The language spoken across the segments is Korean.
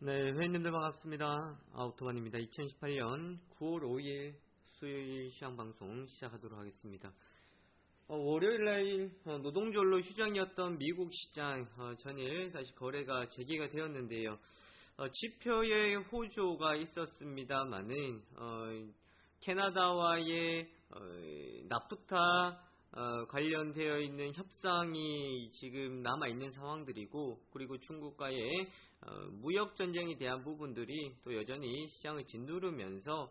네, 회원님들 반갑습니다. 아우토반입니다. 2018년 9월 5일 수요일 시황방송 시작하도록 하겠습니다. 월요일날 노동절로 휴장이었던 미국 시장 전일 다시 거래가 재개가 되었는데요. 지표의 호조가 있었습니다만은 캐나다와의 나프타 관련되어 있는 협상이 지금 남아있는 상황들이고, 그리고 중국과의 무역전쟁에 대한 부분들이 또 여전히 시장을 짓누르면서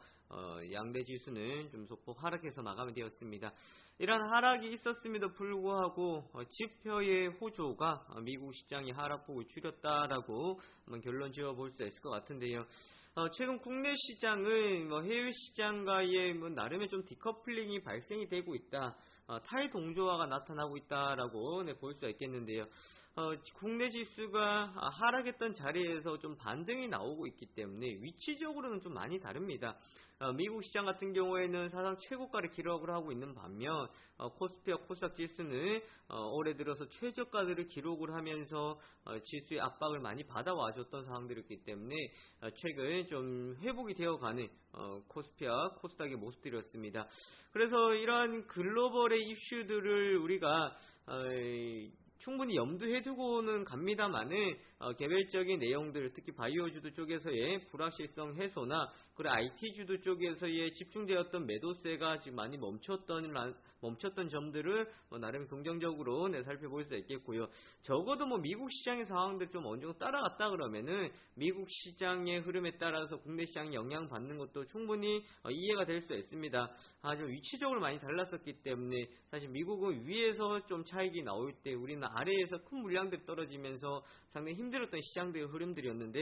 양대 지수는 좀 소폭 하락해서 마감이 되었습니다. 이런 하락이 있었음에도 불구하고 지표의 호조가 미국 시장이 하락폭을 줄였다라고 한번 결론 지어 볼 수 있을 것 같은데요. 최근 국내 시장은 해외 시장과의 나름의 좀 디커플링이 발생이 되고 있다, 탈동조화가 나타나고 있다라고 볼 수가 있겠는데요. 국내 지수가 하락했던 자리에서 좀 반등이 나오고 있기 때문에 위치적으로는 좀 많이 다릅니다. 미국 시장 같은 경우에는 사상 최고가를 기록을 하고 있는 반면 코스피와 코스닥 지수는 올해 들어서 최저가들을 기록을 하면서 지수의 압박을 많이 받아와줬던 상황들이었기 때문에 최근 좀 회복이 되어가는 코스피와 코스닥의 모습들이었습니다. 그래서 이러한 글로벌의 이슈들을 우리가 충분히 염두해 두고는 갑니다만은 개별적인 내용들, 특히 바이오주도 쪽에서의 불확실성 해소나 그리고 IT주도 쪽에서의 집중되었던 매도세가 지금 많이 멈췄던 점들을 나름 긍정적으로 살펴볼 수 있겠고요. 적어도 미국 시장의 상황들 좀 어느 정도 따라갔다 그러면은 미국 시장의 흐름에 따라서 국내 시장이 영향받는 것도 충분히 이해가 될 수 있습니다. 하지만 위치적으로 많이 달랐었기 때문에 사실 미국은 위에서 좀 차익이 나올 때 우리는 아래에서 큰 물량들이 떨어지면서 상당히 힘들었던 시장들의 흐름들이었는데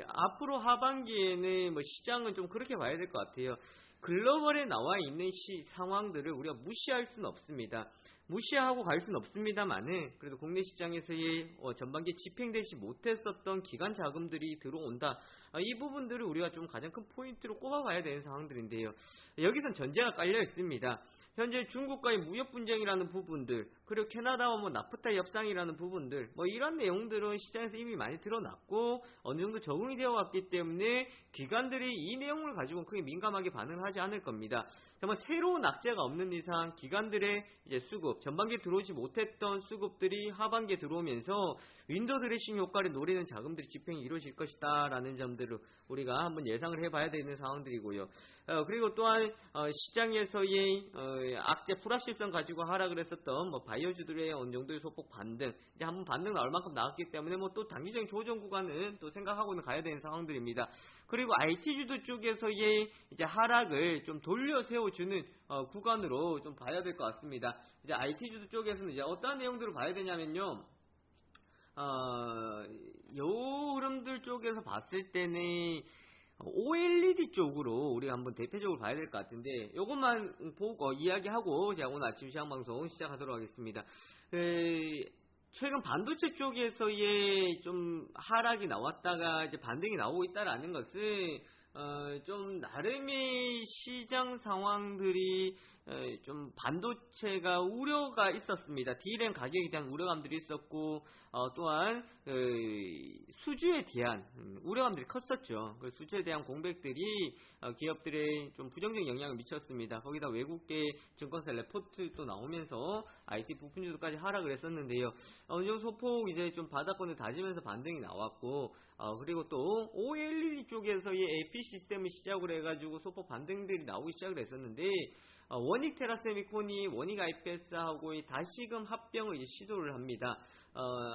앞으로 하반기에는 시장은 좀 그렇게 봐야 될 것 같아요. 글로벌에 나와 있는 상황들을 우리가 무시할 수는 없습니다. 무시하고 갈 수는 없습니다만은 그래도 국내 시장에서의 전반기에 집행되지 못했었던 기관 자금들이 들어온다. 이 부분들을 우리가 좀 가장 큰 포인트로 꼽아봐야 되는 상황들인데요. 여기선 전제가 깔려 있습니다. 현재 중국과의 무역 분쟁이라는 부분들, 그리고 캐나다와 나프타 협상이라는 부분들, 이런 내용들은 시장에서 이미 많이 드러났고 어느 정도 적응이 되어 왔기 때문에 기관들이 이 내용을 가지고 크게 민감하게 반응하지 않을 겁니다. 정말 새로운 악재가 없는 이상 기관들의 이제 수급, 전반기에 들어오지 못했던 수급들이 하반기에 들어오면서 윈도우 드레싱 효과를 노리는 자금들이 집행이 이루어질 것이다 라는 점들을 우리가 한번 예상을 해봐야 되는 상황들이고요. 그리고 또한 시장에서의 악재 불확실성 가지고 하락을 했었던 바이오주들의 어느 정도의 소폭 반등, 이제 한번 반등 나올 만큼 나왔기 때문에 또 단기적인 조정 구간은 또 생각하고는 가야 되는 상황들입니다. 그리고 IT주도 쪽에서의 이제 하락을 좀 돌려 세워주는 구간으로 좀 봐야 될 것 같습니다. 이제 IT주도 쪽에서는 이제 어떠한 내용들을 봐야 되냐면요. 요 흐름들 쪽에서 봤을 때는 OLED 쪽으로 우리가 한번 대표적으로 봐야 될 것 같은데, 요것만 보고 이야기하고 제가 오늘 아침 시황방송 시작하도록 하겠습니다. 최근 반도체 쪽에서의 좀 하락이 나왔다가 이제 반등이 나오고 있다라는 것은 좀 나름의 시장 상황들이 좀 반도체가 우려가 있었습니다. D램 가격에 대한 우려감들이 있었고 또한 수주에 대한 우려감들이 컸었죠. 그 수주에 대한 공백들이 기업들의 좀 부정적인 영향을 미쳤습니다. 거기다 외국계 증권사 레포트도 나오면서 IT 부품주도까지 하락을 했었는데요. 어느 정도 소폭 이제 좀 바닥권을 다지면서 반등이 나왔고, 그리고 또 OLED 쪽에서의 AP 시스템을 시작으로 해가지고 소폭 반등들이 나오기 시작을 했었는데, 원익 테라세미콘이 원익 IPS하고 다시금 합병을 이제 시도를 합니다.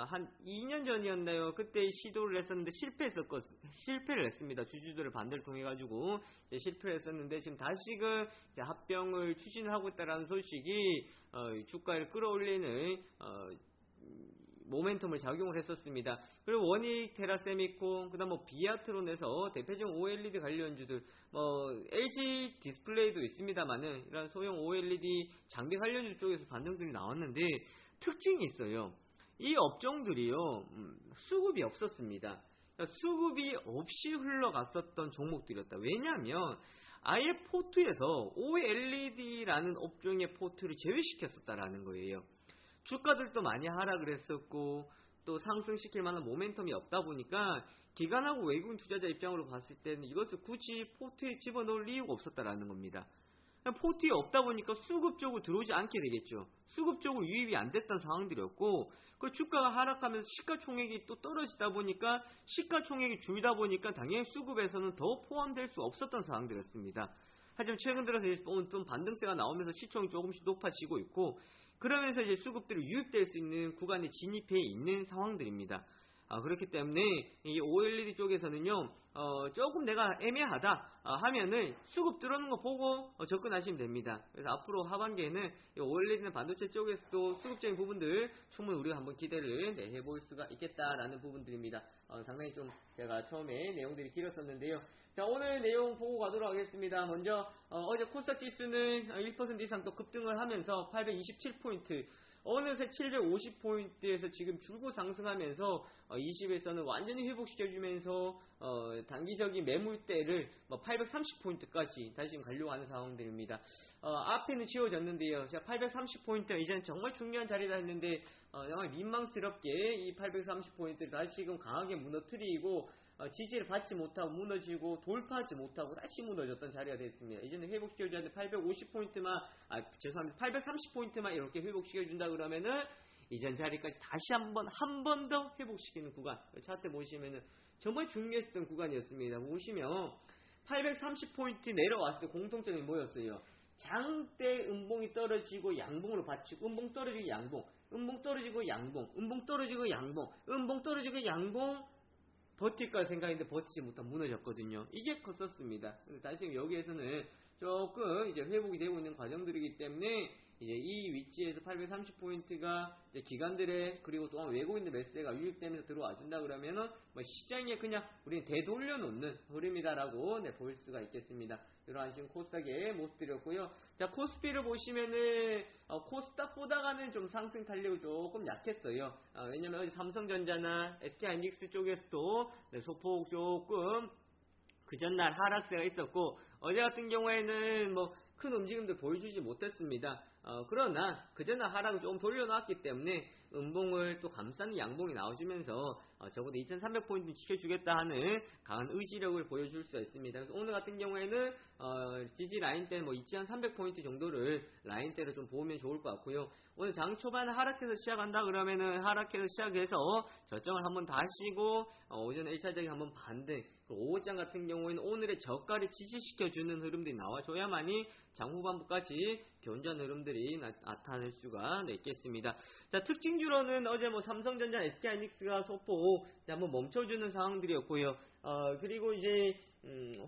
한 2년 전이었나요? 그때 시도를 했었는데 실패를 했습니다. 주주들을 반대를 통해 가지고 실패를 했었는데, 지금 다시금 이제 합병을 추진을 하고 있다라는 소식이 주가를 끌어올리는 모멘텀을 작용을 했었습니다. 그리고 원익 테라세미콘, 그다음 비아트론에서 대표적인 OLED 관련주들, LG 디스플레이도 있습니다만은 이런 소형 OLED 장비 관련주 쪽에서 반등들이 나왔는데 특징이 있어요. 이 업종들이요, 수급이 없었습니다. 수급이 없이 흘러갔었던 종목들이었다. 왜냐하면 아예 포트에서 OLED라는 업종의 포트를 제외시켰었다라는 거예요. 주가들도 많이 하락을 했었고, 또 상승시킬 만한 모멘텀이 없다 보니까 기관하고 외국인 투자자 입장으로 봤을 때는 이것을 굳이 포트에 집어넣을 이유가 없었다라는 겁니다. 포트에 없다 보니까 수급적으로 들어오지 않게 되겠죠. 수급적으로 유입이 안 됐던 상황들이었고, 그 주가가 하락하면서 시가총액이 또 떨어지다 보니까 시가총액이 줄다 보니까 당연히 수급에서는 더 포함될 수 없었던 상황들이었습니다. 하지만 최근 들어서 좀 반등세가 나오면서 시총이 조금씩 높아지고 있고, 그러면서 이제 수급들이 유입될 수 있는 구간에 진입해 있는 상황들입니다. 그렇기 때문에 이 OLED 쪽에서는요, 조금 내가 애매하다 하면은 수급 들어오는 거 보고 접근하시면 됩니다. 그래서 앞으로 하반기에는 이 OLED나 반도체 쪽에서도 수급적인 부분들 충분히 우리가 한번 기대를 해볼 수가 있겠다라는 부분들입니다. 상당히 좀 제가 처음에 내용들이 길었었는데요. 자, 오늘 내용 보고 가도록 하겠습니다. 먼저 어제 코스닥 지수는 1% 이상 또 급등을 하면서 827포인트, 어느새 750포인트에서 지금 줄고 상승하면서 20에서는 완전히 회복시켜주면서 단기적인 매물대를 830포인트까지 다시 지금 가려고 하는 상황들입니다. 앞에는 지워졌는데요. 830포인트 이제는 정말 중요한 자리다 했는데 정말 민망스럽게 이 830포인트를 다시 지금 강하게 무너뜨리고 지지를 받지 못하고 무너지고 돌파하지 못하고 다시 무너졌던 자리가 됐습니다. 이제는 회복시켜주는데 850포인트만, 죄송합니다. 830포인트만 이렇게 회복시켜준다 그러면은 이전 자리까지 다시 한 번 더 회복시키는 구간. 차트 보시면은 정말 중요했던 구간이었습니다. 보시면 830포인트 내려왔을 때 공통점이 뭐였어요? 장대 음봉이 떨어지고 양봉으로 받치고, 음봉 떨어지고 양봉, 음봉 떨어지고 양봉, 음봉 떨어지고 양봉, 음봉 떨어지고 양봉, 버틸까 생각했는데 버티지 못하고 무너졌거든요. 이게 컸었습니다. 다시 여기에서는 조금 이제 회복이 되고 있는 과정들이기 때문에 이제 이 위치에서 830포인트가 이제 기관들의 그리고 또한 외국인들 매수세가 유입되면서 들어와 준다 그러면은 시장에 그냥 우리는 되돌려놓는 흐름이다라고 볼 수가 있겠습니다. 이러한 지금 코스닥의 모습들이었고요. 자, 코스피를 보시면은 코스닥보다가는 좀 상승 탄력이 조금 약했어요. 왜냐면 어제 삼성전자나 SK하이닉스 쪽에서도 소폭 조금 그 전날 하락세가 있었고, 어제 같은 경우에는 큰 움직임도 보여주지 못했습니다. 그러나 그 전날 하락을 조금 돌려놨기 때문에 음봉을 또 감싸는 양봉이 나와주면서 적어도 2300포인트 지켜주겠다 하는 강한 의지력을 보여줄 수 있습니다. 그래서 오늘 같은 경우에는 지지 라인대 2300포인트 정도를 라인대로 좀 보면 좋을 것 같고요. 오늘 장 초반에 하락해서 시작한다 그러면은 하락해서 시작해서 저점을 한번 다시고 오전에 1차적인 한번 반등, 오후장 같은 경우에는 오늘의 저가를 지지시켜주는 흐름들이 나와줘야만이 장 후반부까지 견조한 흐름들이 나타날 수가 있겠습니다. 자, 특징주로는 어제 삼성전자, SK하이닉스가 소폭 한번 멈춰주는 상황들이었고요. 그리고 이제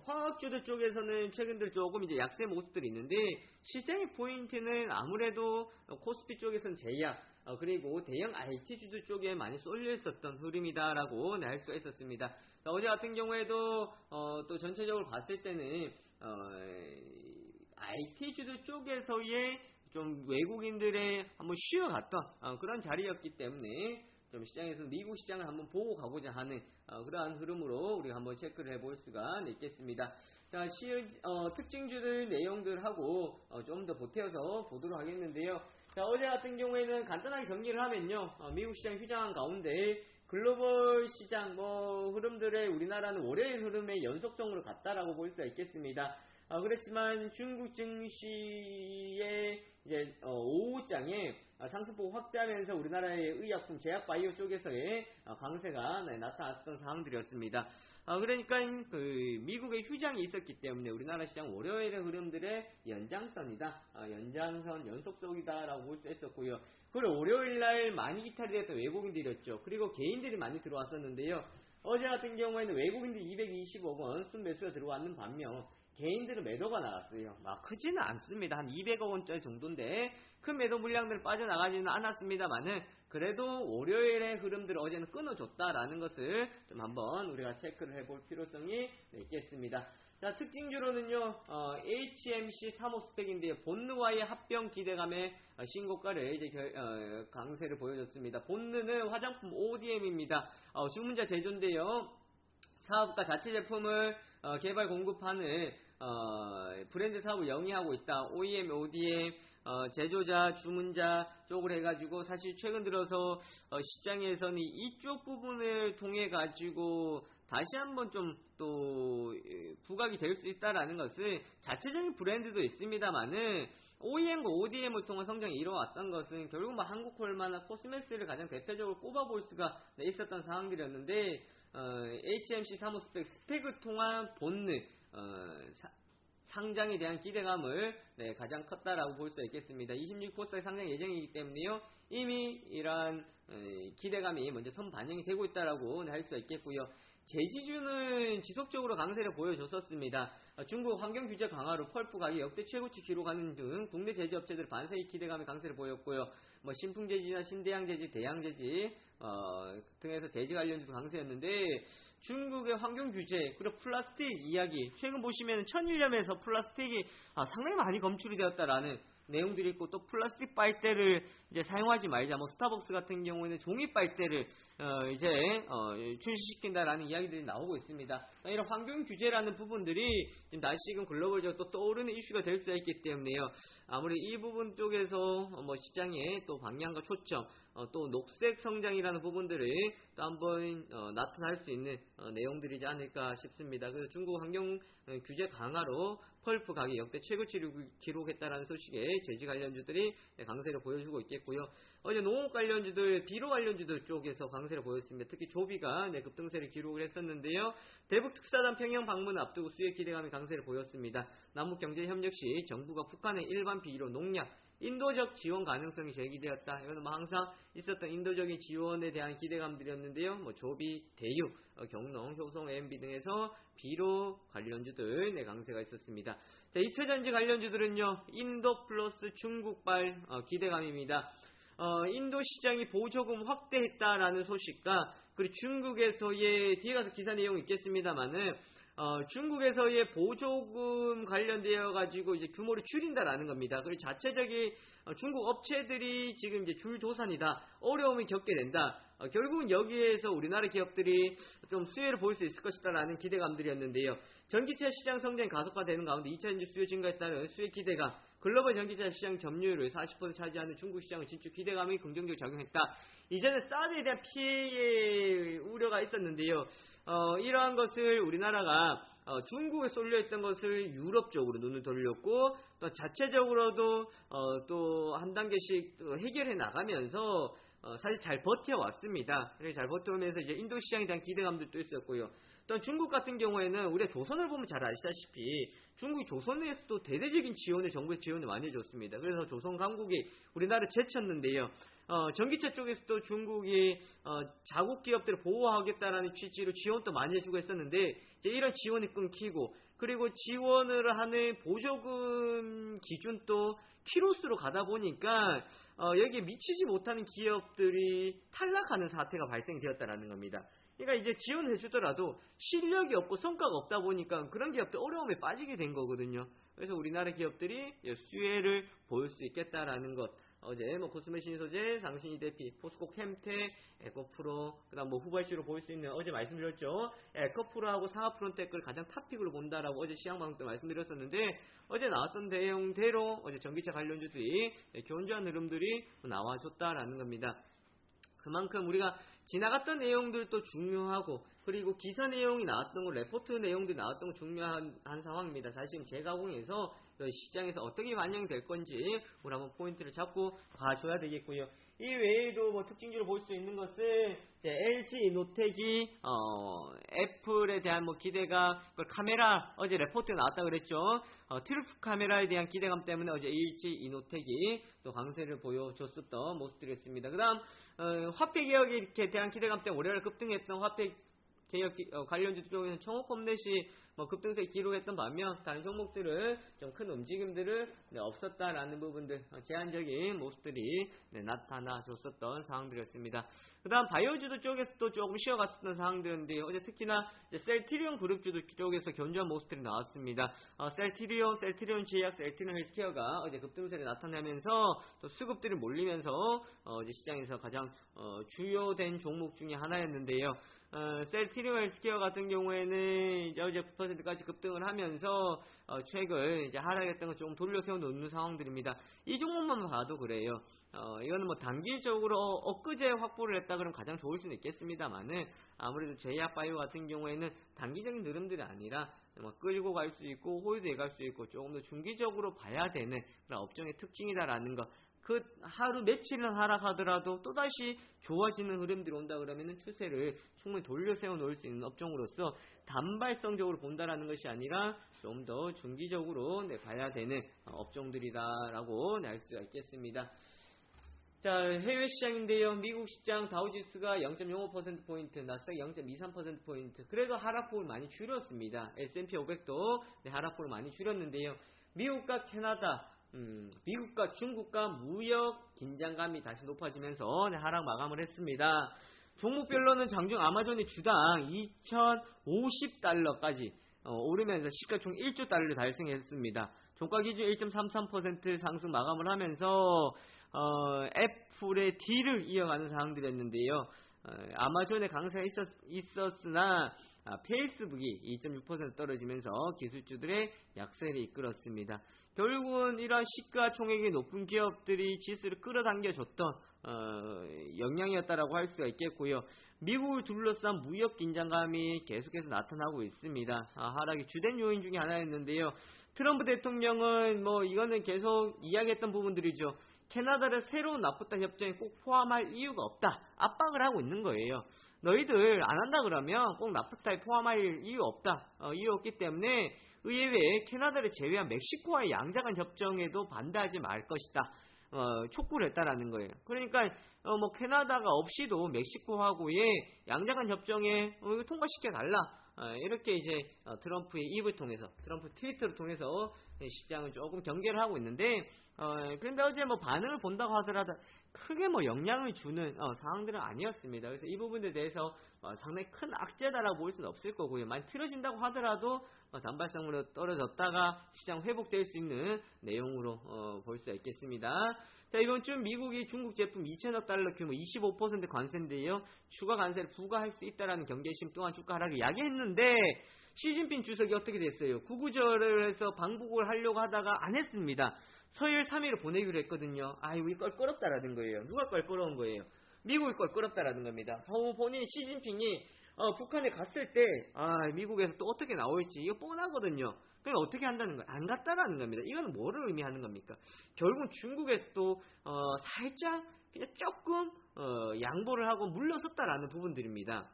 화학주들 쪽에서는 최근들 조금 이제 약세 모습들이 있는데, 시장의 포인트는 아무래도 코스피 쪽에서는 제약, 그리고 대형 IT주들 쪽에 많이 쏠려 있었던 흐름이다라고 알 수가 있었습니다. 자, 어제 같은 경우에도 또 전체적으로 봤을 때는 IT주들 쪽에서의 좀 외국인들의 한번 쉬어갔던 그런 자리였기 때문에 좀 시장에서 미국 시장을 한번 보고 가고자 하는 그러한 흐름으로 우리가 한번 체크를 해볼 수가 있겠습니다. 자, 특징주들 내용들하고 좀 더 보태어서 보도록 하겠는데요. 자, 어제 같은 경우에는 간단하게 정리를 하면요, 미국 시장 휴장한 가운데 글로벌 시장 흐름들의 우리나라는 월요일 흐름의 연속성으로 갔다라고 볼 수가 있겠습니다. 그렇지만 중국 증시의 이제 오후장에 상승폭 확대하면서 우리나라의 의약품, 제약 바이오 쪽에서의 강세가 나타났던 상황들이었습니다. 그러니까 미국의 휴장이 있었기 때문에 우리나라 시장 월요일의 흐름들의 연장선이다, 연장선 연속성이다라고 볼 수 있었고요. 그리고 월요일날 많이 이탈이 됐던 외국인들이었죠. 그리고 개인들이 많이 들어왔었는데요. 어제 같은 경우에는 외국인들 220억 원 순매수가 들어왔는 반면 개인들은 매도가 나갔어요. 크지는 않습니다. 한 200억 원짜리 정도인데 큰 매도 물량들 빠져나가지는 않았습니다만은 그래도 월요일의 흐름들을 어제는 끊어줬다라는 것을 좀 한번 우리가 체크를 해볼 필요성이 있겠습니다. 자, 특징주로는요, HMC 3호 스펙인데요, 본느와의 합병 기대감의 신고가를 이제 강세를 보여줬습니다. 본느는 화장품 ODM입니다. 주문자 제조인데요, 사업과 자체 제품을 개발 공급하는 브랜드 사업을 영위하고 있다. OEM, ODM, 제조자, 주문자 쪽으로 해가지고 사실 최근 들어서 시장에서는 이쪽 부분을 통해 가지고 다시 한번 좀 또 부각이 될 수 있다라는 것은 자체적인 브랜드도 있습니다만은 OEM과 ODM을 통한 성장이 이뤄왔던 것은 결국 뭐 한국콜마나 코스메스를 가장 대표적으로 꼽아볼 수가 있었던 상황들이었는데 HMC 사무스펙 스펙을 통한 본능 상장에 대한 기대감을 가장 컸다라고 볼 수 있겠습니다. 26코스의 상장 예정이기 때문에요. 이미 이러한 기대감이 먼저 선반영이 되고 있다라고 할 수 있겠고요. 제지주는 지속적으로 강세를 보여줬었습니다. 중국 환경 규제 강화로 펄프 가격 역대 최고치 기록하는 등 국내 제지업체들 반세의 기대감의 강세를 보였고요. 뭐 신풍제지나 신대양제지, 대양제지 등에서 제지 관련주도 강세였는데 중국의 환경 규제 그리고 플라스틱 이야기 최근 보시면 천일염에서 플라스틱이 상당히 많이 검출이 되었다라는 내용들이 있고 또 플라스틱 빨대를 이제 사용하지 말자. 뭐 스타벅스 같은 경우에는 종이 빨대를 이제 출시시킨다라는 이야기들이 나오고 있습니다. 이런 환경 규제라는 부분들이 지금 다시금 글로벌적으로 또 떠오르는 이슈가 될 수 있기 때문에요. 아무리 이 부분 쪽에서 뭐 시장의 또 방향과 초점, 또 녹색 성장이라는 부분들을 또 한번 나타날 수 있는 내용들이지 않을까 싶습니다. 그래서 중국 환경 규제 강화로 펄프 가격 역대 최고치를 기록했다라는 소식에 제지 관련주들이 강세를 보여주고 있겠고요. 어제 농업 관련주들, 비료 관련주들 쪽에서 강세를 보였습니다. 특히 조비가 급등세를 기록을 했었는데요. 대북 특사단 평양 방문을 앞두고 수혜 기대감이 강세를 보였습니다. 남북경제협력 시 정부가 북한의 일반 비료, 농약, 인도적 지원 가능성이 제기되었다. 이거는 뭐 항상 있었던 인도적인 지원에 대한 기대감들이었는데요. 뭐 조비, 대유, 경농, 효성, AMB 등에서 비료 관련주들 강세가 있었습니다. 자, 2차전지 관련주들은요. 인도 플러스 중국발 기대감입니다. 인도 시장이 보조금 확대했다라는 소식과 그리고 중국에서의 뒤에 가서 기사 내용이 있겠습니다만은 중국에서의 보조금 관련되어 가지고 이제 규모를 줄인다라는 겁니다. 그리고 자체적인 중국 업체들이 지금 이제 줄도산이다, 어려움을 겪게 된다. 결국은 여기에서 우리나라 기업들이 좀 수혜를 볼 수 있을 것이다라는 기대감들이었는데요. 전기차 시장 성장이 가속화되는 가운데 2차전지 수요 증가에 따른 수혜 기대감, 글로벌 전기차 시장 점유율을 40% 차지하는 중국 시장을 진출 기대감이 긍정적으로 작용했다. 이제는 사드에 대한 피해의 우려가 있었는데요. 이러한 것을 우리나라가 중국에 쏠려있던 것을 유럽 쪽으로 눈을 돌렸고 또 자체적으로도 또 한 단계씩 해결해 나가면서 사실 잘 버텨왔습니다. 잘 버텨오면서 이제 인도 시장에 대한 기대감들도 있었고요. 또 중국 같은 경우에는 우리가 조선을 보면 잘 아시다시피 중국이 조선에서도 대대적인 지원을 정부에서 지원을 많이 해줬습니다. 그래서 조선 강국이 우리나라를 제쳤는데요. 전기차 쪽에서도 중국이 자국 기업들을 보호하겠다라는 취지로 지원도 많이 해주고 했었는데 이제 이런 지원이 끊기고 그리고 지원을 하는 보조금 기준도 키로수로 가다 보니까 여기에 미치지 못하는 기업들이 탈락하는 사태가 발생되었다라는 겁니다. 그러니까 이제 지원해 주더라도 실력이 없고 성과가 없다 보니까 그런 기업들 어려움에 빠지게 된 거거든요. 그래서 우리나라 기업들이 수혜를 보일 수 있겠다라는 것. 어제 뭐 코스메 신소재, 상신이 대피, 포스코 캠텍, 에코프로, 그다음 뭐 후발주로 보일 수 있는 어제 말씀드렸죠. 에코프로하고 상하프론텍을 가장 탑픽으로 본다라고 어제 시장 방송 때 말씀드렸었는데 어제 나왔던 내용대로 어제 전기차 관련주들이 견조한 흐름들이 나와줬다라는 겁니다. 그만큼 우리가 지나갔던 내용들도 중요하고 그리고 기사 내용이 나왔던 거, 레포트 내용들이 나왔던 거 중요한 상황입니다. 사실 재가공에서 시장에서 어떻게 반영이 될 건지 우리 한번 포인트를 잡고 가줘야 되겠고요. 이 외에도 뭐 특징주로 볼 수 있는 것은 이제 LG 이노텍이 애플에 대한 뭐 기대가 카메라 어제 레포트에 나왔다 그랬죠. 트루프 카메라에 대한 기대감 때문에 어제 LG 이노텍이 또 강세를 보여줬었던 모습들이었습니다. 그다음 화폐 개혁에 대한 기대감 때문에 월요일 급등했던 화폐 개혁 관련주 쪽에서는 청호컴넷이 급등세 기록했던 반면 다른 종목들은 좀 큰 움직임들을 없었다라는 부분들 제한적인 모습들이 나타나줬었던 상황들이었습니다. 그 다음 바이오주도 쪽에서도 조금 쉬어갔었던 상황들인데 어제 특히나 셀트리온 그룹주도 쪽에서 견조한 모습들이 나왔습니다. 셀트리온 제약, 셀트리온 헬스케어가 어제 급등세를 나타내면서 또 수급들이 몰리면서 어제 시장에서 가장 주요된 종목 중에 하나였는데요. 셀트리온 헬스케어 같은 경우에는 이제 어제 20%까지 급등을 하면서 최근 이제 하락했던 거 조금 돌려세워 놓는 상황들입니다. 이 종목만 봐도 그래요. 이거는 뭐 단기적으로 엊그제 확보를 했다 그러면 가장 좋을 수는 있겠습니다만은 아무래도 제약바이오 같은 경우에는 단기적인 흐름들이 아니라 끌고 갈 수 있고 홀드해 갈 수 있고 조금 더 중기적으로 봐야 되는 그런 업종의 특징이다라는 거. 그 하루 며칠은 하락하더라도 또다시 좋아지는 흐름들이 온다 그러면은 추세를 충분히 돌려세워 놓을 수 있는 업종으로서 단발성적으로 본다라는 것이 아니라 좀 더 중기적으로 봐야 되는 업종들이다라고 알 수가 있겠습니다. 자, 해외 시장인데요. 미국 시장 다우지수가 0.05%포인트, 나스닥 0.23%포인트. 그래도 하락폭을 많이 줄였습니다. S&P 500도 하락폭을 많이 줄였는데요. 미국과 캐나다, 미국과 중국과 무역 긴장감이 다시 높아지면서 하락 마감을 했습니다. 종목별로는 장중 아마존이 주당 2,050달러까지 오르면서 시가총 1조 달러를 달성했습니다. 종가 기준 1.33% 상승 마감을 하면서 애플의 D를 이어가는 상황들이었는데요. 아마존의 강세가 있었으나 페이스북이 2.6% 떨어지면서 기술주들의 약세를 이끌었습니다. 결국은 이러한 시가총액이 높은 기업들이 지수를 끌어당겨줬던 영향이었다라고 할 수가 있겠고요. 미국을 둘러싼 무역 긴장감이 계속해서 나타나고 있습니다. 하락의 주된 요인 중에 하나였는데요. 트럼프 대통령은 이거는 계속 이야기했던 부분들이죠. 캐나다를 새로운 나프타 협정에 꼭 포함할 이유가 없다. 압박을 하고 있는 거예요. 너희들 안 한다 그러면 꼭 나프타에 포함할 이유 없다. 이유 없기 때문에 의회에 캐나다를 제외한 멕시코와의 양자간 협정에도 반대하지 말 것이다. 촉구를 했다라는 거예요. 그러니까 캐나다가 없이도 멕시코하고의 양자간 협정에 통과시켜 달라. 이렇게 이제 트럼프의 입을 통해서, 트럼프 트위터를 통해서 시장은 조금 경계를 하고 있는데, 그런데 어제 반응을 본다고 하더라도 크게 영향을 주는 상황들은 아니었습니다. 그래서 이 부분에 대해서 상당히 큰 악재다라고 볼 수는 없을 거고요. 많이 틀어진다고 하더라도 단발성으로 떨어졌다가 시장 회복될 수 있는 내용으로 볼 수 있겠습니다. 자, 이번 주 미국이 중국 제품 2천억 달러 규모 25% 관세인데요. 추가 관세를 부과할 수 있다라는 경계심 또한 주가 하락을 야기했는데 시진핑 주석이 어떻게 됐어요? 구구절을 해서 방북을 하려고 하다가 안 했습니다. 서일 3일을 보내기로 했거든요. 이거 껄끄럽다라는 거예요. 누가 껄끄러운 거예요? 미국이 껄끄럽다라는 겁니다. 본인 시진핑이 북한에 갔을 때 미국에서 또 어떻게 나올지 이거 뻔하거든요. 그럼 어떻게 한다는 거예요? 안 갔다라는 겁니다. 이거는 뭐를 의미하는 겁니까? 결국은 중국에서도 살짝 그냥 조금 양보를 하고 물러섰다라는 부분들입니다.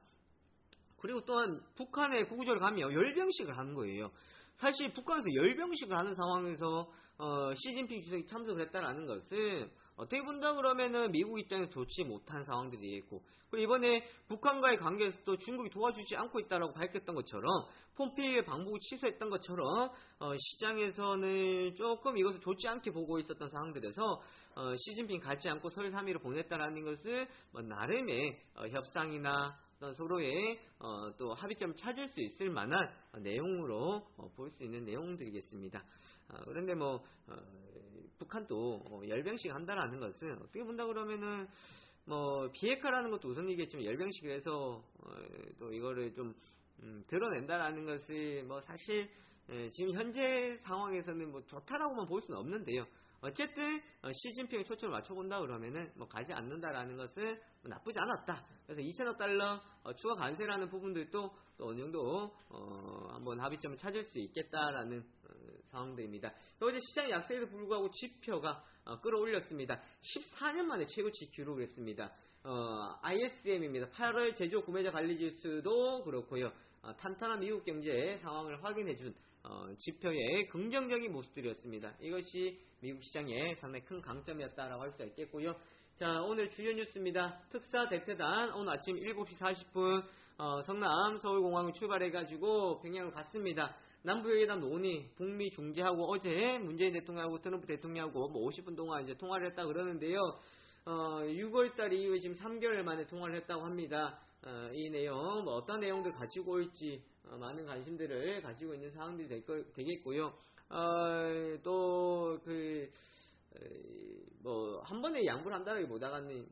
그리고 또한 북한에 구구절 가면 열병식을 하는 거예요. 사실 북한에서 열병식을 하는 상황에서 시진핑 주석이 참석을 했다라는 것은 어떻게 본다 그러면은 미국 입장에서 좋지 못한 상황들이 있고, 그리고 이번에 북한과의 관계에서도 중국이 도와주지 않고 있다라고 밝혔던 것처럼 폼페이오의 방북을 취소했던 것처럼 시장에서는 조금 이것을 좋지 않게 보고 있었던 상황들에서 시진핑 가지 않고 설 3일을 보냈다라는 것을 나름의 협상이나 서로의 또 합의점을 찾을 수 있을 만한 내용으로 볼 수 있는 내용들이겠습니다. 그런데 북한도 열병식 한다라는 것은 어떻게 본다 그러면은 비핵화라는 것도 우선이겠지만 열병식을 해서 또 이거를 좀 드러낸다라는 것이 사실 지금 현재 상황에서는 좋다라고만 볼 수는 없는데요. 어쨌든 시진핑에 초점을 맞춰본다 그러면은 가지 않는다라는 것은 나쁘지 않았다. 그래서 2천억 달러 추가 관세라는 부분들도 또 어느 정도 한번 합의점을 찾을 수 있겠다라는 상황들입니다. 어제 시장 약세에도 불구하고 지표가 끌어올렸습니다. 14년 만에 최고치 기록을 했습니다. ISM입니다. 8월 제조 구매자 관리지수도 그렇고요. 탄탄한 미국 경제 상황을 확인해준 지표의 긍정적인 모습들이었습니다. 이것이 미국 시장의 상당히 큰 강점이었다라고 할 수 있겠고요. 자, 오늘 주요 뉴스입니다. 특사 대표단 오늘 아침 7시 40분 성남 서울공항을 출발해가지고 평양을 갔습니다. 남북회담 논의, 북미 중재하고 어제 문재인 대통령하고 트럼프 대통령하고 50분 동안 이제 통화를 했다 그러는데요. 6월달 이후에 지금 3개월 만에 통화를 했다고 합니다. 이 내용 어떤 내용들 가지고 올지 많은 관심들을 가지고 있는 사항들이 되겠고요. 또 한 번에 양보를 한다기보다는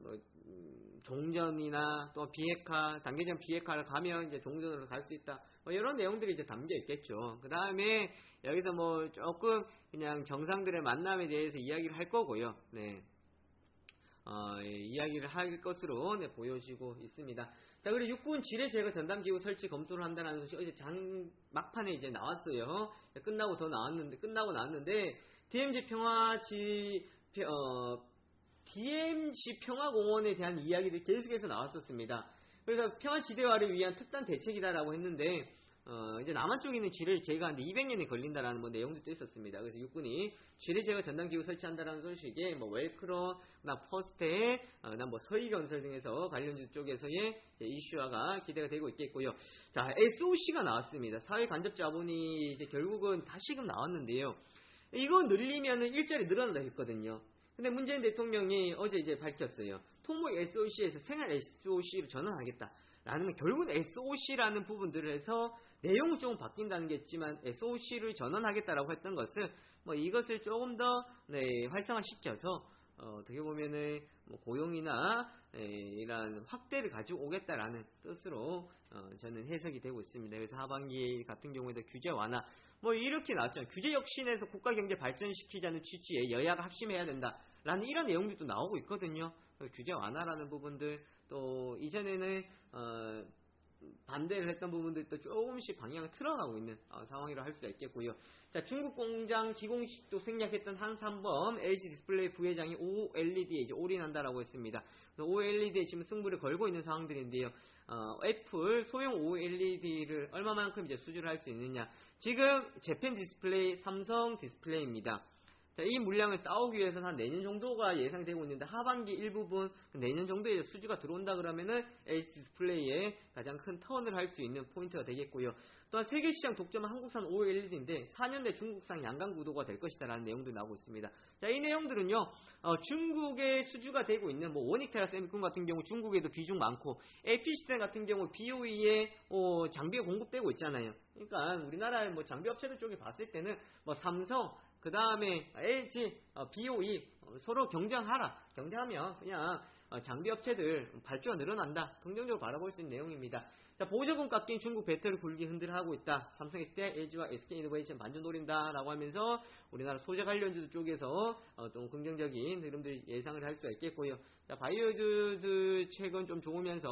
종전이나 또 비핵화, 단계적 비핵화를 가면 이제 종전으로 갈 수 있다. 뭐 이런 내용들이 이제 담겨 있겠죠. 그 다음에 여기서 뭐 조금 그냥 정상들의 만남에 대해서 이야기를 할 거고요. 네. 이야기를 할 것으로 네, 보여지고 있습니다. 자, 그리고 육군 지뢰 제거 전담 기구 설치 검토를 한다는 것이 어제 막판에 이제 나왔어요. 끝나고 나왔는데 DMZ 평화공원에 대한 이야기를 계속해서 나왔었습니다. 그래서 평화지대화를 위한 특단 대책이다라고 했는데 이제 남한 쪽에 있는 지뢰를 제거하는데 200년이 걸린다라는 뭐 내용도 또 있었습니다. 그래서 육군이 지뢰 제거 전담 기구 설치한다라는 소식에 뭐 웰크로, 퍼스테, 뭐 서희건설 등에서 관련주 쪽에서의 이슈화가 기대가 되고 있겠고요. 자, SOC가 나왔습니다. 사회 간접 자본이 이제 결국은 다시금 나왔는데요. 이거 늘리면은 일자리 늘어난다 했거든요. 근데 문재인 대통령이 어제 이제 밝혔어요. 토목 SOC에서 생활 SOC로 전환하겠다. 라는 결국은 SOC라는 부분들을 해서 내용은 조금 바뀐다는 게 있지만 SOC를 전환하겠다라고 했던 것은 뭐 이것을 조금 더 활성화시켜서 어떻게 보면은 뭐 고용이나 이런 확대를 가지고 오겠다라는 뜻으로 저는 해석이 되고 있습니다. 그래서 하반기 같은 경우에도 규제 완화 뭐 이렇게 나왔잖아요. 규제 혁신에서 국가 경제 발전시키자는 취지에 여야가 합심해야 된다라는 이런 내용들도 나오고 있거든요. 규제 완화라는 부분들 또 이전에는 반대를 했던 부분들도 조금씩 방향을 틀어가고 있는 상황이라 할 수 있겠고요. 자, 중국 공장 기공식도 생략했던 한삼범 LG 디스플레이 부회장이 OLED에 이제 올인한다라고 했습니다. OLED에 지금 승부를 걸고 있는 상황들인데요. 애플 소형 OLED를 얼마만큼 이제 수주를 할 수 있느냐. 지금 재팬 디스플레이, 삼성 디스플레이입니다. 자, 이 물량을 따오기 위해서는 한 내년 정도가 예상되고 있는데 하반기 일부분 내년 정도에 수주가 들어온다 그러면은 LG 디스플레이에 가장 큰 턴을 할 수 있는 포인트가 되겠고요. 또한 세계시장 독점은 한국산 OLED인데 4년 내 중국산 양강 구도가 될 것이다 라는 내용도 나오고 있습니다. 자, 이 내용들은요 중국에 수주가 되고 있는 뭐 원익테라 세미콘 같은 경우 중국에도 비중 많고 AP시스템 같은 경우 BOE에 장비가 공급되고 있잖아요. 그러니까 우리나라 뭐 장비 업체들 쪽에 봤을 때는 뭐 삼성 그 다음에 LG, BOE 서로 경쟁하면 그냥 장비 업체들 발주가 늘어난다. 긍정적으로 바라볼 수 있는 내용입니다. 자, 보조금 깎인 중국 배터리 굴기 흔들하고 있다. 삼성 SDI, LG와 SK이노베이션 반전 노린다라고 하면서 우리나라 소재 관련주 쪽에서 좀 긍정적인 흐름들 예상을 할 수가 있겠고요. 자, 바이오주드 최근 좀 좋으면서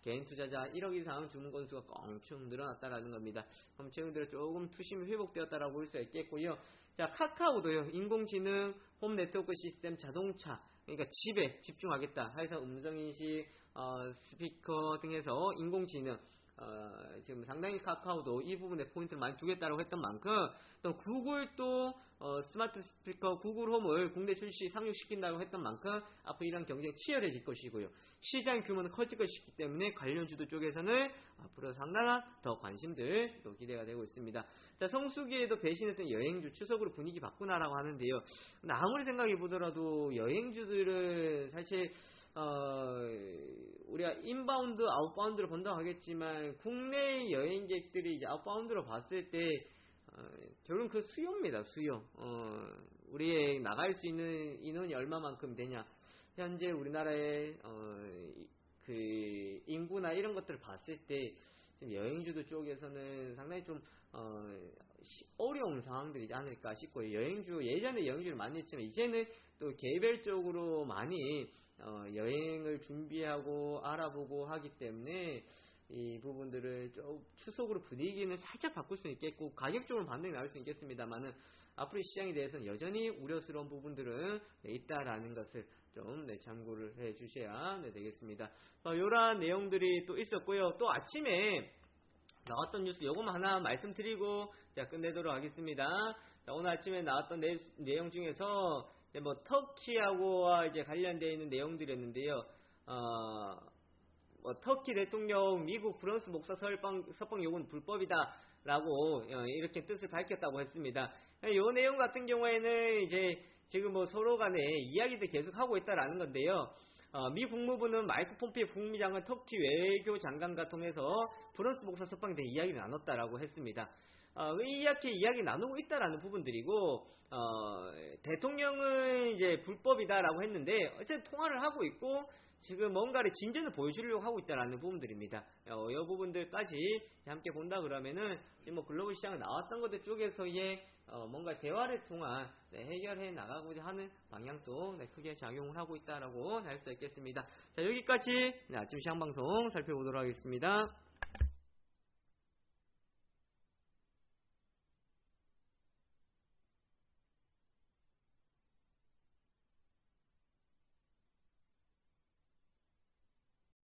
개인 투자자 1억 이상 주문 건수가 껑충 늘어났다라는 겁니다. 그럼 최근 들어 조금 투심이 회복되었다라고 볼 수 있겠고요. 자, 카카오도요. 인공지능, 홈 네트워크 시스템, 자동차 그러니까 집에 집중하겠다. 해서 음성인식, 스피커 등에서 인공지능 지금 상당히 카카오도 이 부분에 포인트를 많이 두겠다고 했던 만큼 또 구글도 스마트 스피커 구글 홈을 국내 출시 상륙시킨다고 했던 만큼 앞으로 이런 경쟁이 치열해질 것이고요. 시장 규모는 커질 것이기 때문에 관련주도 쪽에서는 앞으로 상당한 더 관심들 기대가 되고 있습니다. 자, 성수기에도 배신했던 여행주 추석으로 분위기 바꾸나라고 하는데요. 근데 아무리 생각해 보더라도 여행주들은 사실 우리가 인바운드, 아웃바운드를 본다고 하겠지만 국내 여행객들이 이제 아웃바운드로 봤을 때 결국은 그 수요입니다. 수요. 우리의 나갈 수 있는 인원이 얼마만큼 되냐. 현재 우리나라의 그 인구나 이런 것들을 봤을 때 지금 여행주도 쪽에서는 상당히 좀 어려운 상황들이지 않을까 싶고요. 예전에 여행주를 많이 했지만 이제는 또 개별적으로 많이 여행을 준비하고 알아보고 하기 때문에 이 부분들을 좀 추석으로 분위기는 살짝 바꿀 수 있겠고 가격적으로 반등이 나올 수 있겠습니다만은 앞으로 시장에 대해서는 여전히 우려스러운 부분들은 있다라는 것을 좀 참고를 해 주셔야 되겠습니다. 이러한 내용들이 또 있었고요. 또 아침에 나왔던 뉴스 요것만 하나 말씀드리고 자 끝내도록 하겠습니다. 자, 오늘 아침에 나왔던 내용 중에서 뭐 터키하고와 이제 관련되어 있는 내용들이었는데요. 터키 대통령 미국 프랑스 목사 석방 요구는 불법이다라고 이렇게 뜻을 밝혔다고 했습니다. 이 내용 같은 경우에는 이제 지금 뭐 서로 간에 이야기도 계속 하고 있다라는 건데요. 미 국무부는 마이크 폼피오 국무장관 터키 외교장관과 통해서 프랑스 목사 석방에 대해 이야기를 나눴다라고 했습니다. 이렇게 이야기 나누고 있다라는 부분들이고 대통령은 이제 불법이다라고 했는데 어쨌든 통화를 하고 있고 지금 뭔가를 진전을 보여주려고 하고 있다라는 부분들입니다. 이 부분들까지 함께 본다 그러면은 지금 뭐 글로벌 시장 나왔던 것들 쪽에서의 뭔가 대화를 통한 해결해 나가고자 하는 방향도 크게 작용을 하고 있다라고 할 수 있겠습니다. 자, 여기까지 아침 시장 방송 살펴보도록 하겠습니다.